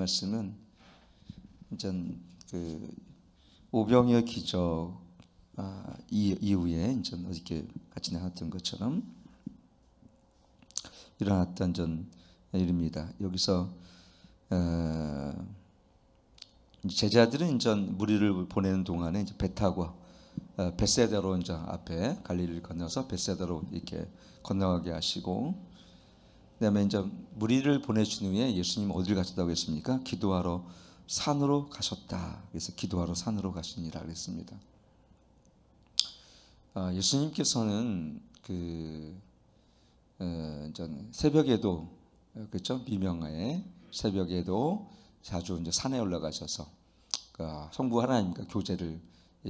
말씀은 이제 그 오병이어 기적 이후에 이제 어저께 같이 나왔던 것처럼 일어났던 전 일입니다. 여기서 제자들은 이제 무리를 보내는 동안에 이제 배 타고 벳세다로 이제 앞에 갈릴리를 건너서 벳세다로 이렇게 건너가게 하시고, 그다음에 이제 무리를 보내신 후에 예수님 어디를 가셨다고 했습니까? 기도하러 산으로 가셨다. 그래서 기도하러 산으로 가시니라 그랬습니다. 예수님께서는 새벽에도, 그렇죠? 미명에 새벽에도 자주 이제 산에 올라가셔서 성부 하나님과 교제를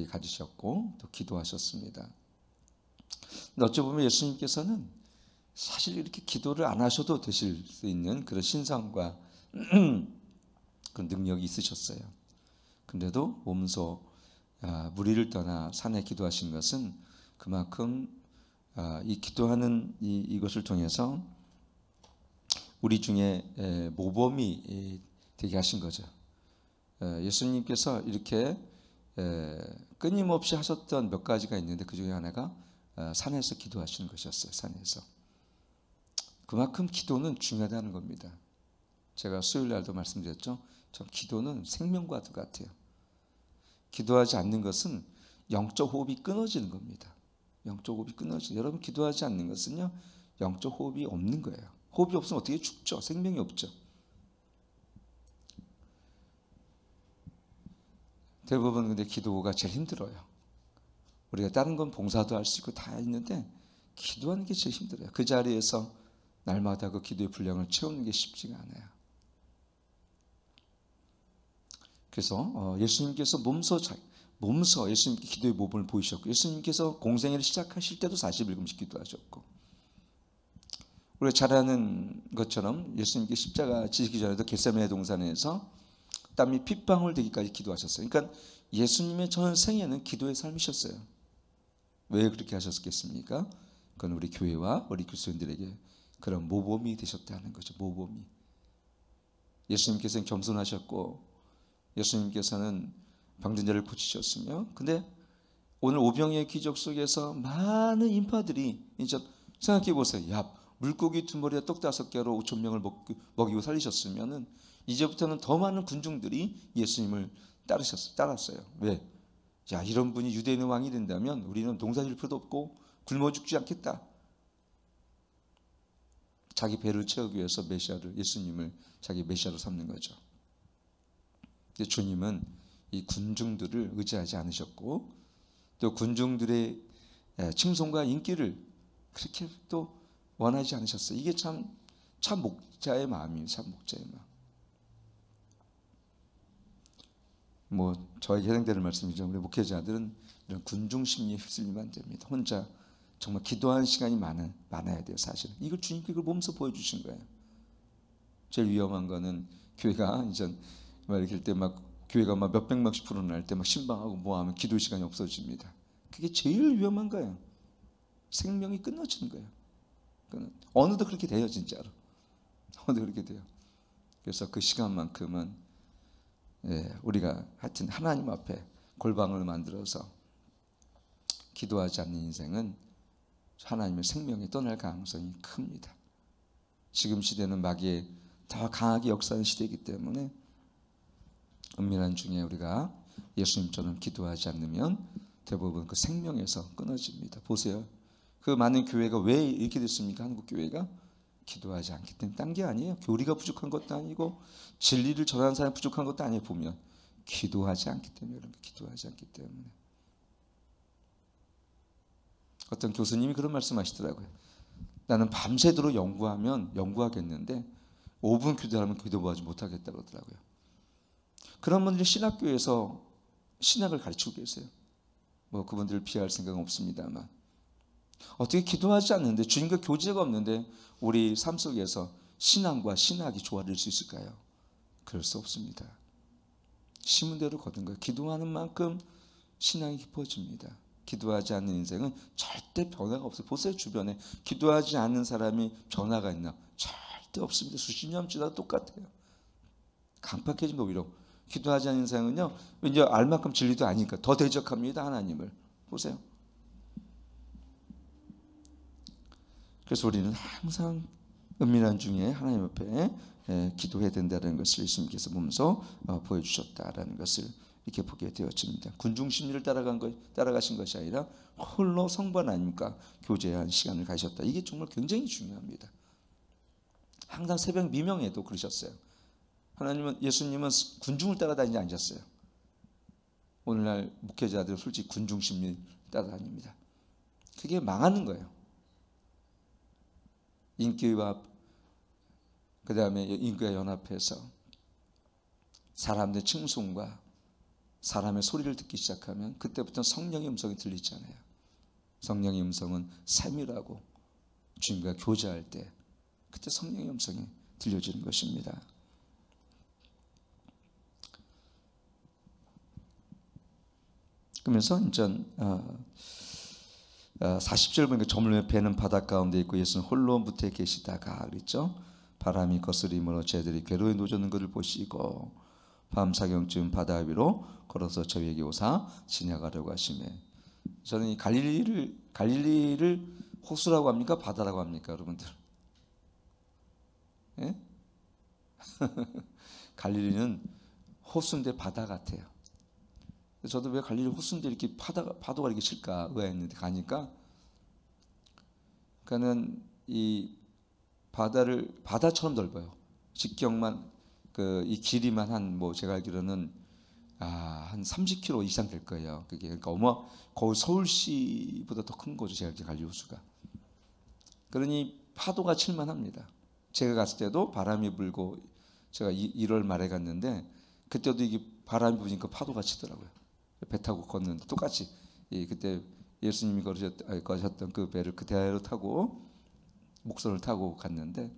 가지셨고 또 기도하셨습니다. 근데 어찌 보면 예수님께서는 사실 이렇게 기도를 안 하셔도 되실 수 있는 그런 신성과 그런 능력이 있으셨어요. 근데도 몸소 무리를 떠나 산에 기도하신 것은 그만큼 이 기도하는 이것을 통해서 우리 중에 모범이 되게 하신 거죠. 예수님께서 이렇게 끊임없이 하셨던 몇 가지가 있는데 그 중에 하나가 산에서 기도하시는 것이었어요. 산에서. 그만큼 기도는 중요하다는 겁니다. 제가 수요일 날도 말씀드렸죠. 전 기도는 생명과 같아요. 기도하지 않는 것은 영적 호흡이 끊어지는 겁니다. 영적 호흡이 끊어지죠. 여러분 기도하지 않는 것은요, 영적 호흡이 없는 거예요. 호흡이 없으면 어떻게 죽죠? 생명이 없죠. 대부분 근데 기도가 제일 힘들어요. 우리가 다른 건 봉사도 할 수 있고 다 있는데 기도하는 게 제일 힘들어요. 그 자리에서 날마다 그 기도의 분량을 채우는 게 쉽지가 않아요. 그래서 예수님께서 몸소 예수님께 기도의 모범을 보이셨고, 예수님께서 공생애를 시작하실 때도 40일금씩 기도하셨고, 우리가 잘 아는 것처럼 예수님께 십자가 지시기 전에도 겟세마네 동산에서 땀이 핏방울 되기까지 기도하셨어요. 그러니까 예수님의 전 생애는 기도의 삶이셨어요. 왜 그렇게 하셨겠습니까? 그건 우리 교회와 우리 그리스도인들에게 그런 모범이 되셨다는 거죠. 모범이. 예수님께서는 겸손하셨고 예수님께서는 병든 자를 고치셨으며, 근데 오늘 오병이의 기적 속에서 많은 인파들이 이제 생각해 보세요. 야, 물고기 2마리에 떡 5개로 5,000명을 먹이고 살리셨으면은 이제부터는 더 많은 군중들이 예수님을 따랐어요. 왜? 야, 이런 분이 유대인의 왕이 된다면 우리는 농사 질 필요도 없고 굶어 죽지 않겠다. 자기 배를 채우기 위해서 예수님을 자기 메시아로 삼는 거죠. 근데 주님은 이 군중들을 의지하지 않으셨고 또 군중들의 칭송과 인기를 그렇게 또 원하지 않으셨어요. 이게 참 목자의 마음이에요. 참 목자의 마음. 뭐 저에게 해당되는 말씀이죠. 우리 목회자들은 이런 군중 심리에 휩쓸리면 안 됩니다. 혼자 정말 기도하는 시간이 많아야 돼요. 사실은 이걸 주님께 그걸 몸소 보여주신 거예요. 제일 위험한 거는 교회가 이제 이렇게 때 막 교회가 막 몇백명씩 불어날 때 막 신방하고 뭐하면 기도 시간이 없어집니다. 그게 제일 위험한 거예요. 생명이 끊어지는 거예요. 어느덧 그렇게 돼요, 진짜로. 어느덧 그렇게 돼요. 그래서 그 시간만큼은 우리가 하여튼 하나님 앞에 골방을 만들어서 기도하지 않는 인생은 하나님의 생명이 떠날 가능성이 큽니다. 지금 시대는 마귀에 더 강하게 역사하는 시대이기 때문에 은밀한 중에 우리가 예수님처럼 기도하지 않으면 대부분 그 생명에서 끊어집니다. 보세요. 그 많은 교회가 왜 이렇게 됐습니까? 한국 교회가 기도하지 않기 때문에. 딴 게 아니에요. 교리가 부족한 것도 아니고 진리를 전하는 사람이 부족한 것도 아니에요. 보면 기도하지 않기 때문에. 여러분, 기도하지 않기 때문에. 어떤 교수님이 그런 말씀하시더라고요. 나는 밤새도록 연구하겠는데 5분 기도하면 기도하지 못하겠다고 그러더라고요. 그런 분들이 신학교에서 신학을 가르치고 계세요. 뭐 그분들을 비할 생각은 없습니다만, 어떻게 기도하지 않는데, 주님과 교제가 없는데 우리 삶 속에서 신앙과 신학이 조화될 수 있을까요? 그럴 수 없습니다. 심은 대로 거둔 거예요. 기도하는 만큼 신앙이 깊어집니다. 기도하지 않는 인생은 절대 변화가 없어요. 보세요, 주변에 기도하지 않는 사람이 변화가 있나? 절대 없습니다. 수십 년 지나도 똑같아요. 강팍해집니다. 오히려 기도하지 않는 인생은요, 이제 알만큼 진리도 아니니까 더 대적합니다. 하나님을 보세요. 그래서 우리는 항상 은밀한 중에 하나님 앞에 기도해야 된다는 것을 예수님께서 보면서 보여주셨다라는 것을 이렇게 보게 되어집니다. 군중 심리를 따라가신 것이 아니라 홀로 성부 하나님과 교제한 시간을 가셨다. 이게 정말 굉장히 중요합니다. 항상 새벽 미명에도 그러셨어요. 예수님은 군중을 따라다니지 않으셨어요. 오늘날 목회자들은 솔직히 군중 심리를 따라다닙니다. 그게 망하는 거예요. 인기와 그 다음에 인기와 연합해서 사람들의 칭송과 사람의 소리를 듣기 시작하면 그때부터 성령의 음성이 들리지 않아요. 성령의 음성은 샘이라고 주님과 교제할 때 그때 성령의 음성이 들려지는 것입니다. 그러면서 이제 40절 보니까 저물며 배는 바닷 가운데 있고 예수는 홀로 무태에 계시다가 그랬죠. 바람이 거스림으로 저희들이 괴로움에 놓여졌는 것을 보시고 밤 사경쯤 바다 위로 걸어서 저희에게 오사 지나가려고 하시매. 저는 이 갈릴리를 호수라고 합니까? 바다라고 합니까? 여러분들? 예? 갈릴리는 호수인데 바다 같아요. 저도 왜 갈릴리 호수인데 이렇게 파도가 이렇게 칠까 의아했는데 가니까 그러니까는 이 바다처럼 넓어요. 직경만 이 길이만 한 제가 알기로는 한 30km 이상 될 거예요. 그게 그러니까 거의 서울시보다 더 큰 거죠. 제가 갈릴리 호수가. 그러니 파도가 칠만합니다. 제가 갔을 때도 바람이 불고 제가 1월 말에 갔는데 그때도 이게 바람이 부니까 파도가 치더라고요. 배 타고 걷는데 똑같이 그때 예수님이 거셨던 그 배를 그대로 타고 목선을 타고 갔는데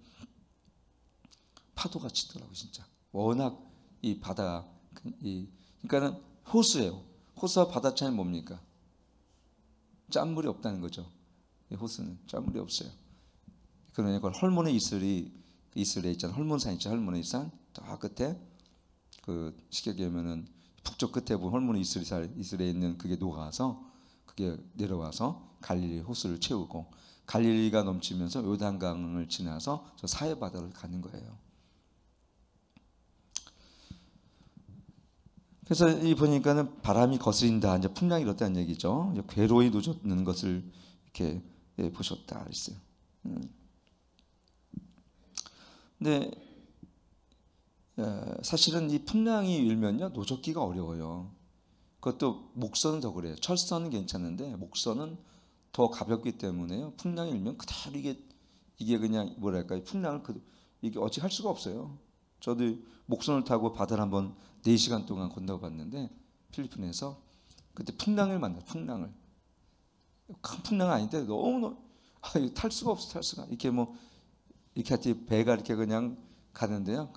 파도가 치더라고요. 진짜 워낙 이 바다 그러니까는 호수예요. 호수와 바다 차이는 뭡니까? 짠물이 없다는 거죠. 이 호수는 짠물이 없어요. 그러니까 헐몬의 이슬에 있잖아요. 헐몬산 있죠. 헐몬의 산 저 끝에 쉽게 얘기하면은 북쪽 끝에 보면 헐몬의 이슬에 있는 그게 녹아서 그게 내려와서 갈릴리 호수를 채우고 갈릴리가 넘치면서 요단강을 지나서 저 사해 바다를 가는 거예요. 그래서 이 보니까는 바람이 거스린다, 이제 풍랑이 일었다는 얘기죠. 이제 괴로이 놓여졌는 것을 이렇게 보셨다 그랬어요. 근데 사실은 이 풍랑이 일면요 노젓기가 어려워요. 그것도 목선은 더 그래요. 철선은 괜찮은데 목선은 더 가볍기 때문에요. 풍랑이 일면 그대로 이게 그냥 뭐랄까요? 풍랑을 이게 어찌 할 수가 없어요. 저도 목선을 타고 바다를 한번 4시간 동안 건너봤는데 필리핀에서 그때 풍랑을 만나요. 풍랑을 큰 풍랑은 아닌데 너무 탈 수가 없어. 탈 수가 이렇게 이렇게 배가 이렇게 그냥 가는데요.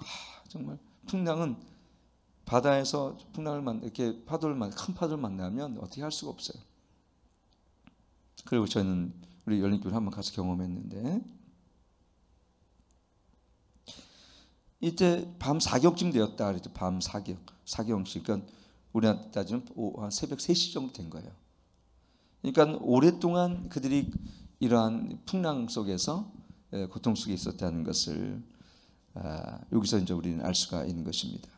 정말 풍랑은 바다에서 이렇게 큰 파도를 만나면 어떻게 할 수가 없어요. 그리고 저는 우리 열린교회 한번 가서 경험했는데 이때 밤 4경쯤 되었다 그랬죠. 밤 4경씩. 그러니까 우리한테 따지면 한 새벽 3시 정도 된 거예요. 그러니까 오랫동안 그들이 이러한 풍랑 속에서 고통 속에 있었다는 것을 여기서 이제 우리는 알 수가 있는 것입니다.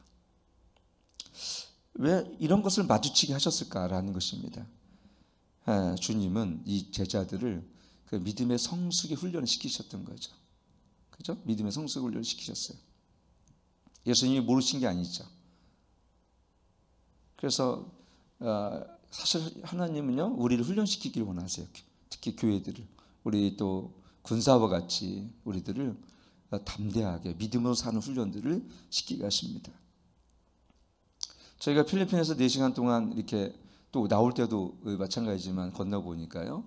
왜 이런 것을 마주치게 하셨을까라는 것입니다. 주님은 이 제자들을 그 믿음의 성숙의 훈련을 시키셨던 거죠. 그죠? 믿음의 성숙 훈련을 시키셨어요. 예수님이 모르신 게 아니죠. 그래서 사실 하나님은요 우리를 훈련시키기를 원하세요. 특히 교회들을 우리 또 군사와 같이 우리들을 담대하게 믿음으로 사는 훈련들을 시키게 하십니다. 저희가 필리핀에서 4시간 동안 이렇게 또 나올 때도 마찬가지지만 건너보니까요.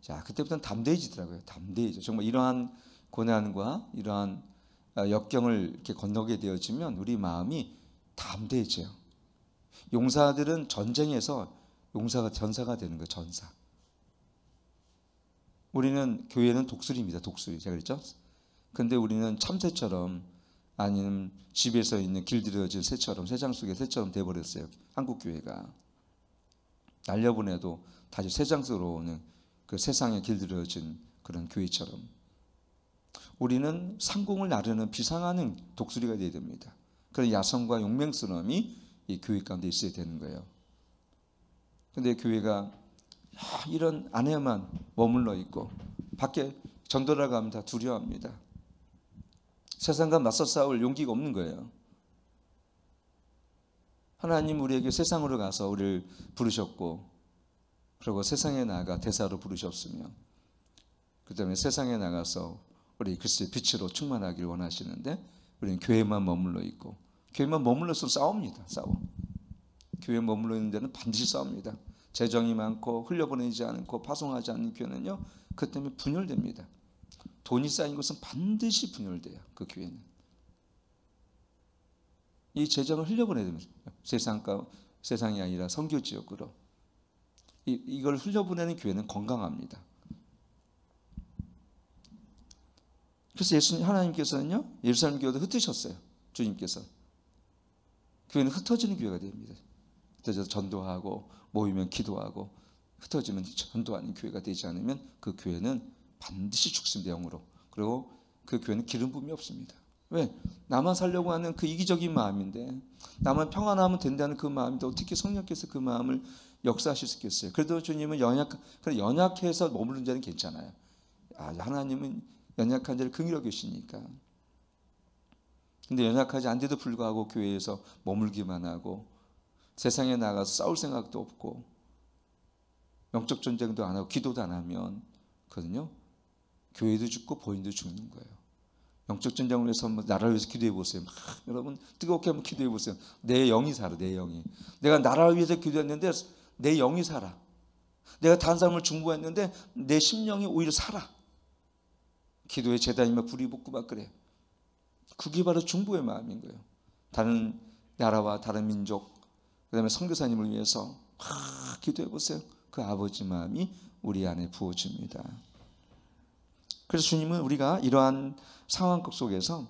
자, 그때부터는 담대해지더라고요. 담대해져. 정말 이러한 고난과 이러한 역경을 이렇게 건너게 되어지면 우리 마음이 담대해져요. 용사들은 전쟁에서 전사가 되는 거예요. 전사. 우리는 교회는 독수리입니다. 독수리. 제가 그랬죠? 근데 우리는 참새처럼 아니면 집에서 있는 길들여진 새처럼, 새장 속의 새처럼 돼버렸어요. 한국 교회가 날려보내도 다시 새장 속으로 오는 그 세상에 길들여진 그런 교회처럼 우리는 상공을 나르는 비상하는 독수리가 되어야 됩니다. 그런 야성과 용맹스러움이 이 교회 가운데 있어야 되는 거예요. 근데 교회가 이런 안에만 머물러 있고 밖에 전도를 가면 다 두려워합니다. 세상과 맞서 싸울 용기가 없는 거예요. 하나님 우리에게 세상으로 가서 우리를 부르셨고 그리고 세상에 나가 대사로 부르셨으며 그 다음에 세상에 나가서 우리 그리스도의 빛으로 충만하길 원하시는데 우리는 교회만 머물러 있고 교회만 머물러서 싸웁니다. 싸워. 교회에 머물러 있는 데는 반드시 싸웁니다. 재정이 많고 흘려보내지 않고 파송하지 않는 교회는요 그 때문에 분열됩니다. 돈이 쌓인 것은 반드시 분열돼요. 그 교회는 이 재정을 흘려보내야 됩니다. 세상이 아니라 선교 지역으로 이걸 흘려보내는 교회는 건강합니다. 그래서 하나님께서는요 예루살렘 교회도 흩으셨어요. 주님께서 교회는 흩어지는 교회가 됩니다. 흩어져서 전도하고 모이면 기도하고 흩어지면 전도하는 교회가 되지 않으면 그 교회는 반드시 죽습니다. 영으로. 그리고 그 교회는 기름 부음이 없습니다. 왜? 나만 살려고 하는 그 이기적인 마음인데 나만 평안하면 된다는 그 마음인데 어떻게 성령께서 그 마음을 역사하실 수 있겠어요? 그래도 주님은 연약해서 머무른 자는 괜찮아요. 하나님은 연약한 자를 긍휼히 계시니까. 근데 연약하지 않은데도 불구하고 교회에서 머물기만 하고 세상에 나가서 싸울 생각도 없고 영적 전쟁도 안 하고 기도도 안 하면 그거는요 교회도 죽고 본인도 죽는 거예요. 영적 전쟁을 위해서 나라를 위해서 기도해 보세요. 여러분 뜨겁게 한번 기도해 보세요. 내 영이 살아. 내 영이. 내가 나라를 위해서 기도했는데 내 영이 살아. 내가 다른 사람을 중보했는데 내 심령이 오히려 살아. 기도의 제단이면 불이 붙고 막 그래. 그게 바로 중보의 마음인 거예요. 다른 나라와 다른 민족 그 다음에 선교사님을 위해서 기도해 보세요. 그 아버지 마음이 우리 안에 부어집니다. 그래서 주님은 우리가 이러한 상황 속에서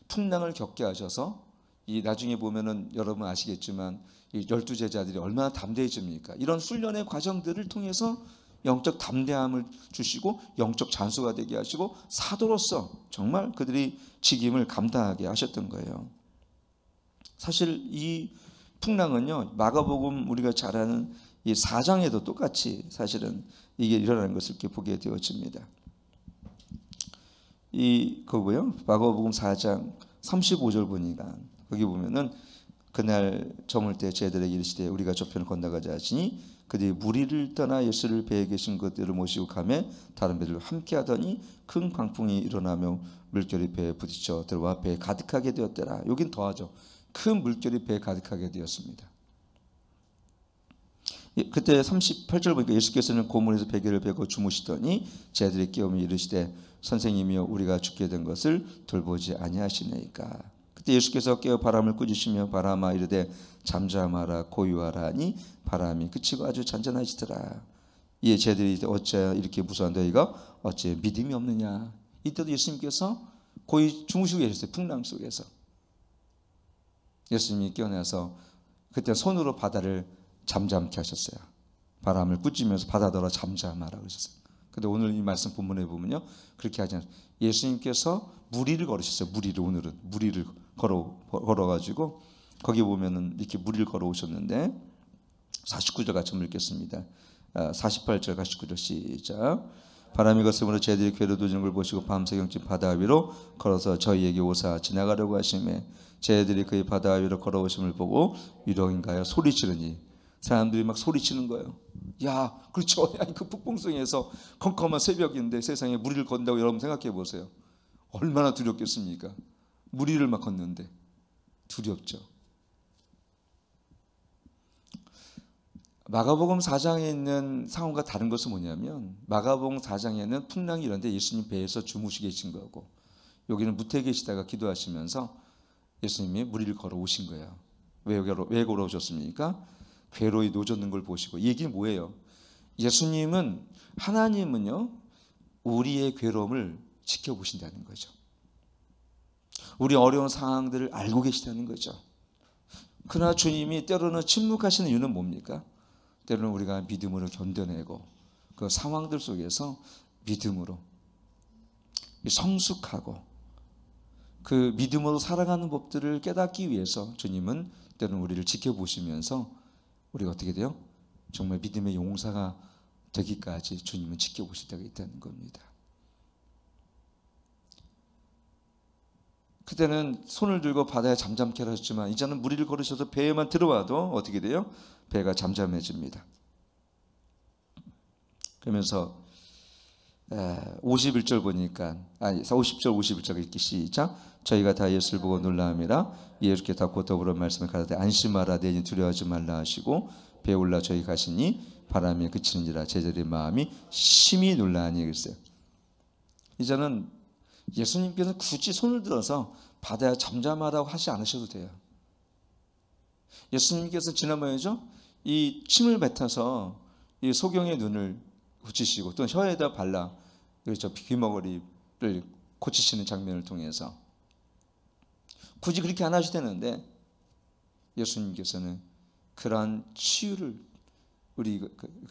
풍랑을 겪게 하셔서 이 나중에 보면은 여러분 아시겠지만 이 12제자들이 얼마나 담대해집니까? 이런 훈련의 과정들을 통해서 영적 담대함을 주시고 영적 잔수가 되게 하시고 사도로서 정말 그들이 직임을 감당하게 하셨던 거예요. 사실 이 풍랑은요 마가복음 우리가 잘 아는 이 4장에도 똑같이 사실은 이게 일어나는 것을 이렇게 보게 되어집니다. 이 그거고요. 마가복음 4장 35절 보니까 거기 보면은 그날 저물 때 제자들에게 이르시되 우리가 저편을 건너가자 하시니 그들이 무리를 떠나 예수를 배에 계신 것들을 모시고 가매 다른 배들과 함께하더니 큰 광풍이 일어나며 물결이 배에 부딪혀 들어와 배에 가득하게 되었더라. 여긴 더하죠. 큰 물결이 배에 가득하게 되었습니다. 그때 38절 보니까 예수께서는 고문에서 베개를 베고 주무시더니 제자들이 깨우며 이르시되 선생님이여 우리가 죽게 된 것을 돌보지 아니하시나이까. 그때 예수께서 깨어 바람을 꾸짖으시며 바람아 이르되 잠잠하라 고요하라 하니 바람이 그치고 아주 잔잔하시더라. 이에 제자들이 어째 이렇게 무서운 너희가 어째 믿음이 없느냐. 이때도 예수님께서 거의 주무시고 계셨어요. 풍랑 속에서. 예수님이 깨어나서 그때 손으로 바다를 잠잠케 하셨어요. 바람을 꾸짖으면서 바다더러 잠잠하라 그러셨어요. 근데 오늘 이 말씀 본문에 보면요 그렇게 하지 않아요. 예수님께서 무리를 걸으셨어요. 무리를 오늘은 무리를 걸어가지고 거기 보면은 이렇게 무리를 걸어오셨는데 49절 같이 한번 읽겠습니다. 48절 49절 시작. 바람이 거스름으로 제들이 괴로 도지는 걸 보시고 밤새 경치 바다 위로 걸어서 저희에게 오사 지나가려고 하심에 제들이 그의 바다 위로 걸어오심을 보고 유령인가요 소리치르니 사람들이 막 소리치는 거예요. 야 그렇죠. 야, 그 북봉성에서 컴컴한 새벽인데 세상에 무리를 건다고 여러분 생각해 보세요. 얼마나 두렵겠습니까? 무리를 막 걷는데 두렵죠. 마가복음 4장에 있는 상황과 다른 것은 뭐냐면 마가복음 4장에는 풍랑이 이런데 예수님 배에서 주무시 계신 거고 여기는 무태에 계시다가 기도하시면서 예수님이 무리를 걸어오신 거예요. 왜 걸어오셨습니까? 괴로이 노젓는 걸 보시고. 이 얘기는 뭐예요? 예수님은 하나님은요 우리의 괴로움을 지켜보신다는 거죠. 우리 어려운 상황들을 알고 계시다는 거죠. 그러나 주님이 때로는 침묵하시는 이유는 뭡니까? 때로는 우리가 믿음으로 견뎌내고 그 상황들 속에서 믿음으로 성숙하고 그 믿음으로 살아가는 법들을 깨닫기 위해서 주님은 때로는 우리를 지켜보시면서 우리가 어떻게 돼요? 정말 믿음의 용사가 되기까지 주님은 지켜보실 때가 있다는 겁니다. 그때는 손을 들고 바다에 잠잠케 하셨지만 이제는 무리를 걸으셔서 배에만 들어와도 어떻게 돼요? 배가 잠잠해집니다. 그러면서 51절 보니까 50절 51절 읽기 시작. 저희가 다 예수를 보고 놀라함이라 예수께 닫고 더불어 말씀을 가라되 안심하라 내니 두려워하지 말라 하시고 배에 올라 저희 가시니 바람에 그치는지라 제자들의 마음이 심히 놀라니 그랬어요. 이제는 예수님께서 굳이 손을 들어서 바다에 잠잠하라고 하지 않으셔도 돼요. 예수님께서 지난번에죠, 이 침을 뱉어서 이 소경의 눈을 고치시고 또 혀에다 발라 그렇죠, 귀머거리를 고치시는 장면을 통해서 굳이 그렇게 안 하셔도 되는데 예수님께서는 그러한 치유를 우리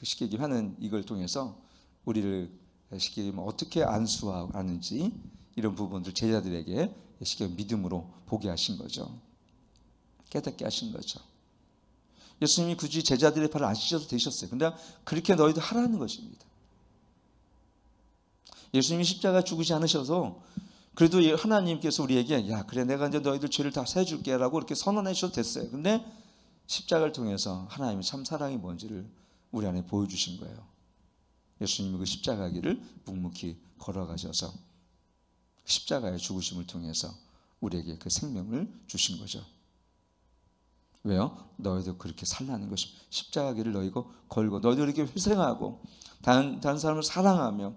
쉽게 얘기하는 이걸 통해서 우리를 쉽게 얘기하면 어떻게 안수하는지 이런 부분들 제자들에게 쉽게 믿음으로 보게 하신 거죠. 깨닫게 하신 거죠. 예수님이 굳이 제자들의 발을 안 씻어도 되셨어요. 근데 그렇게 너희도 하라는 것입니다. 예수님이 십자가 죽으지 않으셔서 그래도 하나님께서 우리에게 야 그래 내가 이제 너희들 죄를 다 세줄게 라고 이렇게 선언해 주셔도 됐어요. 근데 십자가를 통해서 하나님의 참 사랑이 뭔지를 우리 안에 보여주신 거예요. 예수님이 그 십자가 길을 묵묵히 걸어가셔서 십자가의 죽으심을 통해서 우리에게 그 생명을 주신 거죠. 왜요? 너희도 그렇게 살라는 것입니다. 십자가 길을 너희가 걸고 너희도 이렇게 희생하고 다른 사람을 사랑하며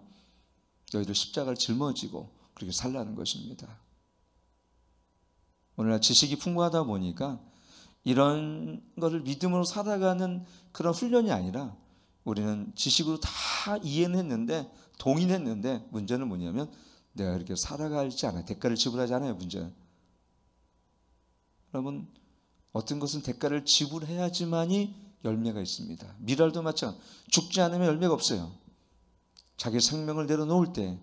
너희들 십자가를 짊어지고 그렇게 살라는 것입니다. 오늘날 지식이 풍부하다 보니까 이런 거를 믿음으로 살아가는 그런 훈련이 아니라 우리는 지식으로 다 이해는 했는데 동의했는데 문제는 뭐냐면 내가 이렇게 살아가지 않아요. 대가를 지불하지 않아요. 문제는. 여러분 어떤 것은 대가를 지불해야지만이 열매가 있습니다. 미랄도 마찬가지. 죽지 않으면 열매가 없어요. 자기 생명을 내려놓을 때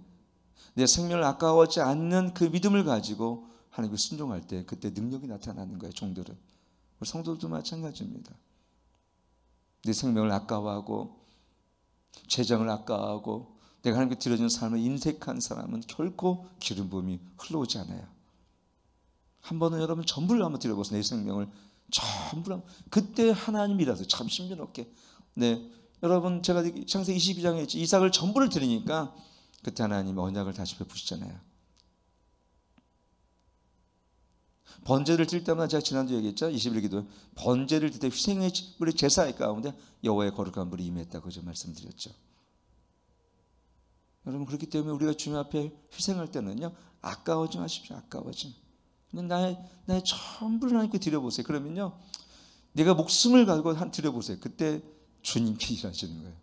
내 생명을 아까워하지 않는 그 믿음을 가지고 하나님께 순종할 때 그때 능력이 나타나는 거예요. 종들은. 우리 성도들도 마찬가지입니다. 내 생명을 아까워하고 재정을 아까워하고 내가 하나님께 드려진 삶을 인색한 사람은 결코 기름 부음이 흘러오지 않아요. 한 번은 여러분 전부를 한번 드려보세요. 내 생명을 전부를 그때 하나님이라서 참 신비롭게 여러분 제가 창세기 22장에 이삭을 전부를 드리니까 그때 하나님이 언약을 다시 베푸시잖아요. 번제를 드릴 때마다 제가 지난주 얘기했죠. 21기도 번제를 드릴 때 희생의 우리 제사의 가운데 여호와의 거룩한 불이 임했다고 저 말씀드렸죠. 여러분 그렇기 때문에 우리가 주님 앞에 희생할 때는요 아까워지 마십시오. 아까워지. 그냥 나의 전부를 하나님께 드려보세요. 그러면요 내가 목숨을 걸고 드려보세요. 그때 주님께 일하시는 거예요.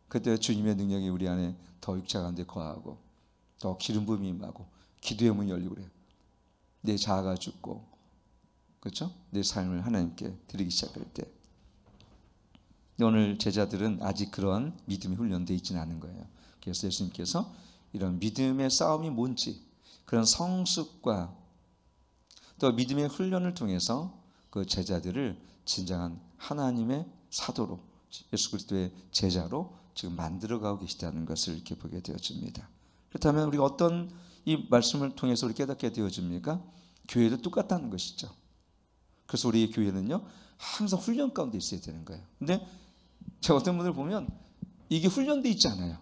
그때 주님의 능력이 우리 안에 더 육체 가운데 거하고 더 기름 부음이 임하고 기도의 문이 열리고 그래요. 내 자아가 죽고 그렇죠? 내 삶을 하나님께 드리기 시작할 때 오늘 제자들은 아직 그런 믿음이 훈련되어 있지는 않은 거예요. 그래서 예수님께서 이런 믿음의 싸움이 뭔지 그런 성숙과 또 믿음의 훈련을 통해서 그 제자들을 진정한 하나님의 사도로 예수 그리스도의 제자로 지금 만들어가고 계시다는 것을 이렇게 보게 되어집니다. 그렇다면 우리가 어떤 이 말씀을 통해서 우리 깨닫게 되어집니까? 교회도 똑같다는 것이죠. 그래서 우리 교회는요 항상 훈련 가운데 있어야 되는 거예요. 근데 제가 어떤 분들 보면 이게 훈련되어 있지 않아요.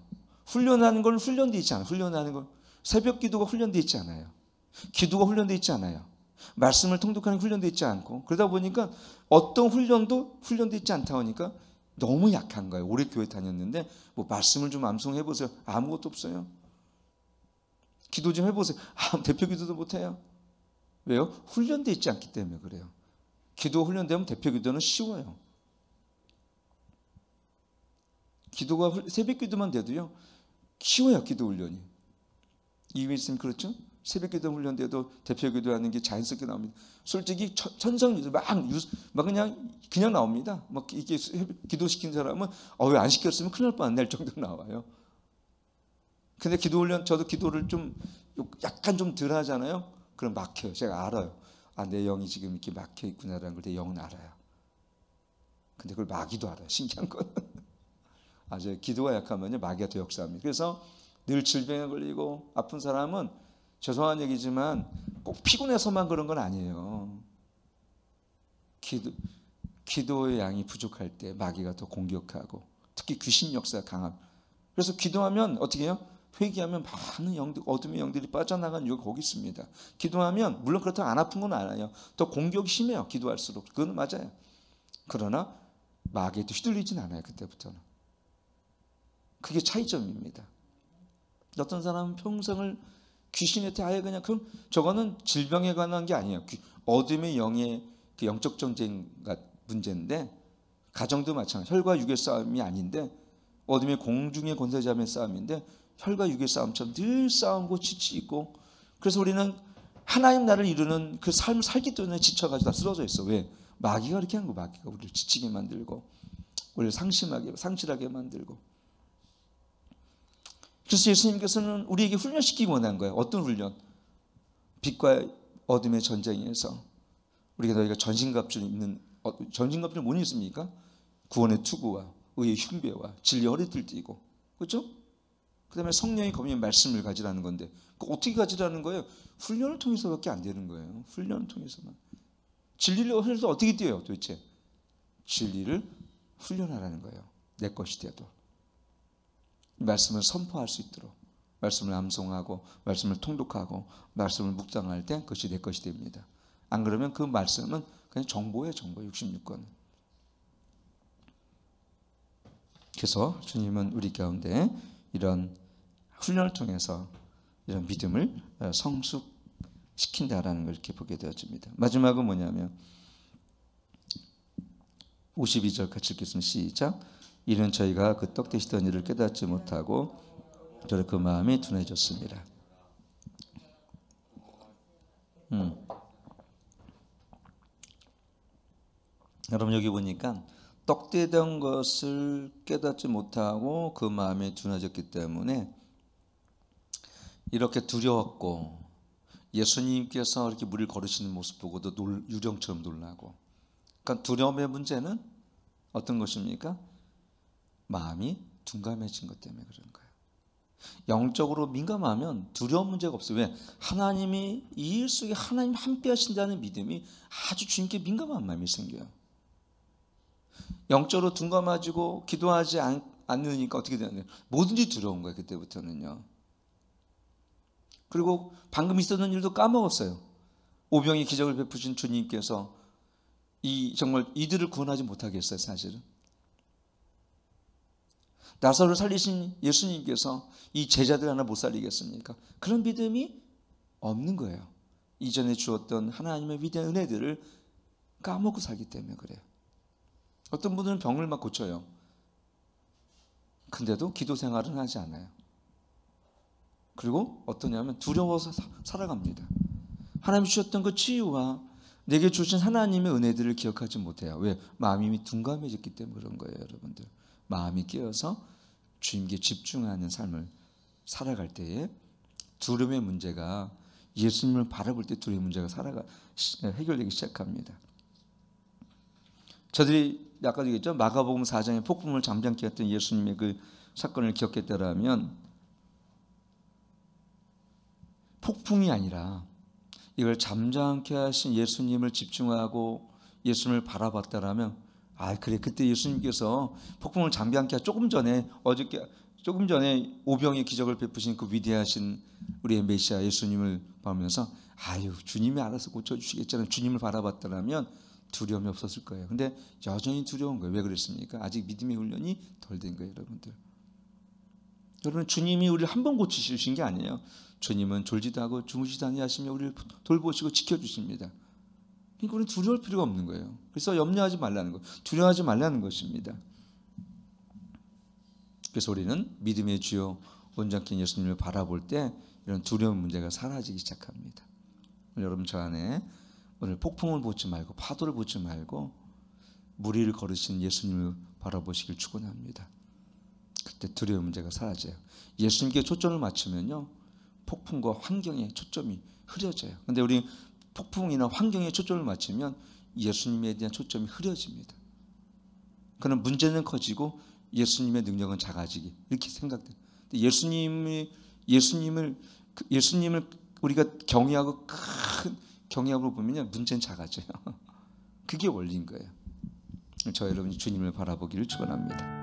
훈련하는 건 훈련되어 있지 않아요. 훈련하는 건 새벽 기도가 훈련되어 있지 않아요. 기도가 훈련되어 있지 않아요. 말씀을 통독하는 게 훈련되어 있지 않고 그러다 보니까 어떤 훈련도 훈련되어 있지 않다 보니까 너무 약한 거예요. 오래 교회 다녔는데 뭐 말씀을 좀 암송해 보세요. 아무것도 없어요. 기도 좀 해보세요. 대표 기도도 못해요. 왜요? 훈련되어 있지 않기 때문에 그래요. 기도가 훈련되면 대표 기도는 쉬워요. 기도가 새벽 기도만 돼도요 쉬워요. 기도 훈련이. 이유가 있으면 그렇죠? 새벽기도 훈련돼도 대표기도하는 게 자연스럽게 나옵니다. 솔직히 천성유수 막 그냥 나옵니다. 막 이게 기도시킨 사람은 왜 안 시켰으면 큰일 날 뻔할 정도로 나와요. 근데 기도 훈련 저도 기도를 좀 약간 좀 덜 하잖아요. 그럼 막혀요. 제가 알아요. 내 영이 지금 이렇게 막혀 있구나라는 걸 내 영은 알아요. 근데 그걸 마귀도 알아요. 신기한 건. 제 기도가 약하면요 마귀가 더 역사합니다. 그래서 늘 질병에 걸리고 아픈 사람은 죄송한 얘기지만 꼭 피곤해서만 그런 건 아니에요. 기도의 양이 부족할 때 마귀가 더 공격하고 특히 귀신 역사가 강함. 그래서 기도하면 어떻게 해요? 회개하면 많은 영들, 어둠의 영들이 빠져나가는 이유가 거기 있습니다. 기도하면 물론 그렇다고 안 아픈 건 아니에요. 더 공격이 심해요. 기도할수록. 그건 맞아요. 그러나 마귀에도 휘둘리진 않아요. 그때부터는. 그게 차이점입니다. 어떤 사람은 평생을 귀신한테 아예 그냥 저거는 질병에 관한 게 아니에요. 어둠의 영의 그 영적 전쟁 문제인데 가정도 마찬가지. 혈과 육의 싸움이 아닌데 어둠의 공중의 권세자의 싸움인데 혈과 육의 싸움처럼 늘 싸우고 지치고 그래서 우리는 하나님 나라를 이루는 그 삶을 살기 때문에 지쳐가지고 다 쓰러져 있어. 왜? 마귀가 그렇게 한 거. 마귀가 우리를 지치게 만들고 우리를 상실하게 만들고. 그래서 예수님께서는 우리에게 훈련시키기 원한 거예요. 어떤 훈련? 빛과 어둠의 전쟁에서 너희가 전신갑주를 입는 전신갑주를 못 입습니까? 구원의 투구와 의의 흉배와 진리 허리띠를 띠고 그렇죠? 그 다음에 성령의 검의 말씀을 가지라는 건데 어떻게 가지라는 거예요? 훈련을 통해서밖에 안 되는 거예요. 훈련을 통해서만. 진리를 어떻게 띄어요 도대체? 진리를 훈련하라는 거예요. 내 것이 돼도. 말씀을 선포할 수 있도록 말씀을 암송하고 말씀을 통독하고 말씀을 묵상할 때 그것이 내 것이 됩니다. 안 그러면 그 말씀은 그냥 정보예요. 정보 66권. 그래서 주님은 우리 가운데 이런 훈련을 통해서 이런 믿음을 성숙시킨다라는 걸 이렇게 보게 되어집니다. 마지막은 뭐냐면 52절 같이 읽겠습니다. 시작. 이는 저희가 그 떡 되시던 일을 깨닫지 못하고 저를 그 마음이 둔해졌습니다. 여러분 여기 보니까 떡 되던 것을 깨닫지 못하고 그 마음이 둔해졌기 때문에 이렇게 두려웠고 예수님께서 이렇게 물을 걸으시는 모습 보고도 유령처럼 놀라고. 그러니까 두려움의 문제는 어떤 것입니까? 마음이 둔감해진 것 때문에 그런 거예요. 영적으로 민감하면 두려운 문제가 없어요. 왜? 하나님이 이 일 속에 하나님 함께 하신다는 믿음이 아주 주님께 민감한 마음이 생겨요. 영적으로 둔감해지고 기도하지 않으니까 어떻게 되느냐? 뭐든지 두려운 거예요. 그때부터는요. 그리고 방금 있었던 일도 까먹었어요. 오병이 기적을 베푸신 주님께서 정말 이들을 구원하지 못하겠어요. 사실은. 나사로를 살리신 예수님께서 이 제자들 하나 못 살리겠습니까? 그런 믿음이 없는 거예요. 이전에 주었던 하나님의 위대한 은혜들을 까먹고 살기 때문에 그래요. 어떤 분들은 병을 막 고쳐요. 근데도 기도 생활은 하지 않아요. 그리고 어떠냐면 두려워서 살아갑니다. 하나님 주셨던 그 치유와 내게 주신 하나님의 은혜들을 기억하지 못해요. 왜? 마음이 이미 둔감해졌기 때문에 그런 거예요. 여러분들. 마음이 깨어서 주님께 집중하는 삶을 살아갈 때에 두려움의 문제가 예수님을 바라볼 때 두려움의 문제가 해결되기 시작합니다. 저들이 아까도 얘기했죠. 마가복음 4장에 폭풍을 잠잠케 했던 예수님의 그 사건을 기억했다라면 폭풍이 아니라 이걸 잠잠케 하신 예수님을 집중하고 예수님을 바라봤다라면 그래 그때 예수님께서 폭풍을 잠잠케 조금 전에 오병의 기적을 베푸신 그 위대하신 우리의 메시아 예수님을 보면서 주님이 알아서 고쳐주시겠잖아요. 주님을 바라봤다라면 두려움이 없었을 거예요. 근데 여전히 두려운 거예요. 왜 그랬습니까? 아직 믿음의 훈련이 덜 된 거예요. 여러분들. 여러분 주님이 우리를 한 번 고치신 게 아니에요. 주님은 졸지도 하고 주무시도 아니하시며 우리를 돌보시고 지켜주십니다. 그러니까 우리는 두려울 필요가 없는 거예요. 그래서 염려하지 말라는 거예요. 두려워하지 말라는 것입니다. 그래서 우리는 믿음의 주요 온전히 예수님을 바라볼 때 이런 두려운 문제가 사라지기 시작합니다. 여러분 저 안에 오늘 폭풍을 보지 말고 파도를 보지 말고 물 위를 걸으시는 예수님을 바라보시길 축원합니다. 그때 두려운 문제가 사라져요. 예수님께 초점을 맞추면요 폭풍과 환경에 초점이 흐려져요. 근데 우리 폭풍이나 환경에 초점을 맞추면 예수님에 대한 초점이 흐려집니다. 그럼 문제는 커지고 예수님의 능력은 작아지기 이렇게 생각돼요. 예수님을 우리가 경외하고 큰 경외함으로 보면요 문제는 작아져요. 그게 원리인 거예요. 저 여러분이 주님을 바라보기를 축원합니다.